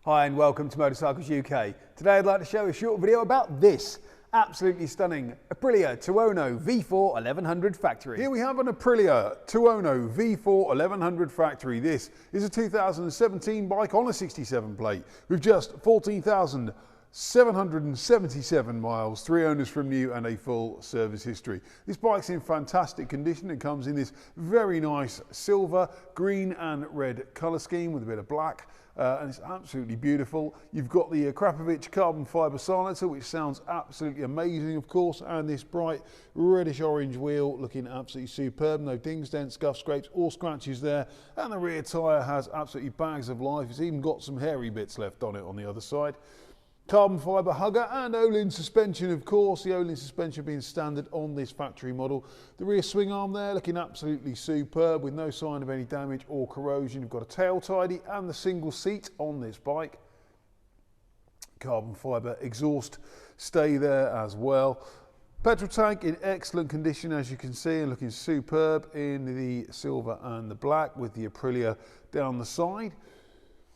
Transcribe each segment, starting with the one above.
Hi and welcome to Motorcycles UK. Today I'd like to show a short video about this absolutely stunning Aprilia Tuono V4 1100 factory. Here we have an Aprilia Tuono V4 1100 factory. This is a 2017 bike on a 67 plate with just 14,777 miles, 3 owners from new and a full service history. This bike's in fantastic condition. It comes in this very nice silver, green and red colour scheme with a bit of black. And it's absolutely beautiful. You've got the Akrapovic carbon fibre silencer, which sounds absolutely amazing, of course, and this bright reddish orange wheel looking absolutely superb. No dings, dents, scuffs, scrapes or scratches there. And the rear tyre has absolutely bags of life. It's even got some hairy bits left on it on the other side. Carbon fibre hugger and Ohlins suspension, of course, the Ohlins suspension being standard on this factory model. The rear swing arm there looking absolutely superb with no sign of any damage or corrosion. You've got a tail tidy and the single seat on this bike. Carbon fibre exhaust stay there as well. Petrol tank in excellent condition, as you can see, and looking superb in the silver and the black with the Aprilia down the side.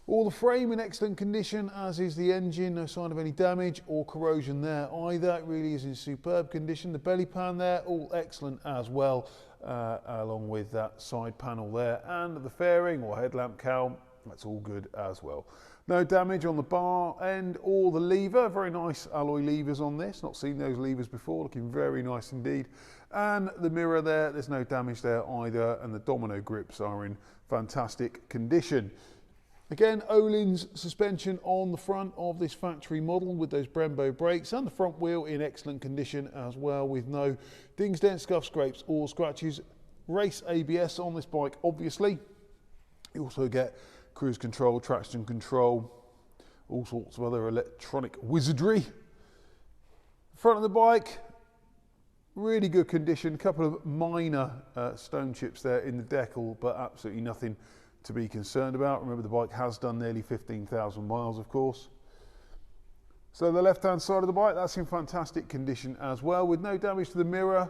All the frame in excellent condition, as is the engine, no sign of any damage or corrosion there either. It really is in superb condition. The belly pan there, all excellent as well, along with that side panel there. And the fairing or headlamp cowl, that's all good as well. No damage on the bar end or the lever. Very nice alloy levers on this. Not seen those levers before, looking very nice indeed. And the mirror there, there's no damage there either. And the domino grips are in fantastic condition. Again, Ohlins suspension on the front of this factory model with those Brembo brakes, and the front wheel in excellent condition as well with no dings, dents, scuffs, scrapes or scratches. Race ABS on this bike, obviously. You also get cruise control, traction control, all sorts of other electronic wizardry. Front of the bike, really good condition. A couple of minor stone chips there in the decal, but absolutely nothing to be concerned about. Remember, the bike has done nearly 15,000 miles, of course. So the left-hand side of the bike, that's in fantastic condition as well, with no damage to the mirror,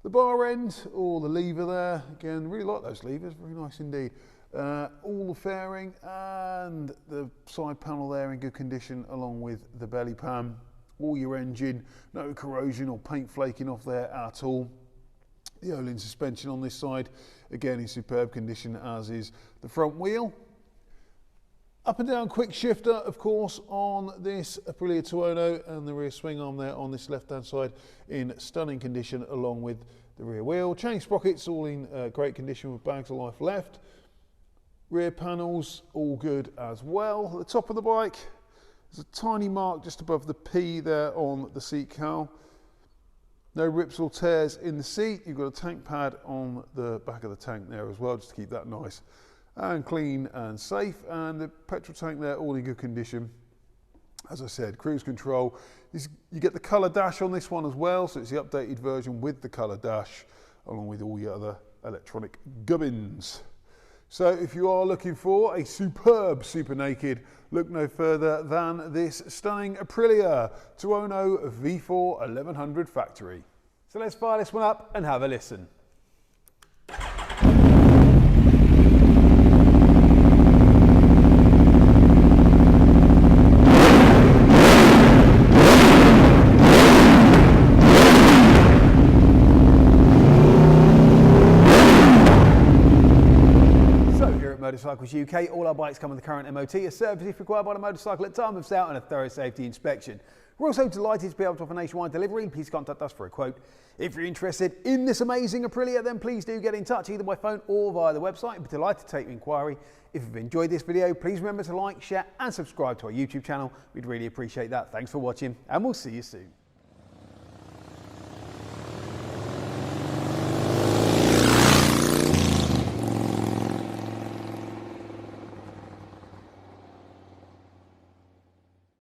the bar end or the lever there. Again, really like those levers, very nice indeed. All the fairing and the side panel there in good condition, along with the belly pan. All your engine, no corrosion or paint flaking off there at all. The Ohlins suspension on this side, again in superb condition, as is the front wheel. Up and down quick shifter, of course, on this Aprilia Tuono, and the rear swing arm there on this left-hand side in stunning condition, along with the rear wheel. Chain sprockets all in great condition with bags of life left. Rear panels all good as well. At the top of the bike, there's a tiny mark just above the P there on the seat cowl. No rips or tears in the seat. You've got a tank pad on the back of the tank there as well, just to keep that nice and clean and safe. And the petrol tank there, all in good condition. As I said, cruise control. You get the colour dash on this one as well, so it's the updated version with the colour dash, along with all the other electronic gubbins. So if you are looking for a superb super naked, look no further than this stunning Aprilia Tuono V4 1100 factory. So let's fire this one up and have a listen. Motorcycles UK, all our bikes come with the current MOT, a service if required by the motorcycle at time of sale, and a thorough safety inspection. We're also delighted to be able to offer nationwide delivery. Please contact us for a quote. If you're interested in this amazing Aprilia, then please do get in touch either by phone or via the website. We'd be delighted to take your inquiry. If you've enjoyed this video, please remember to like, share and subscribe to our YouTube channel. We'd really appreciate that. Thanks for watching and we'll see you soon.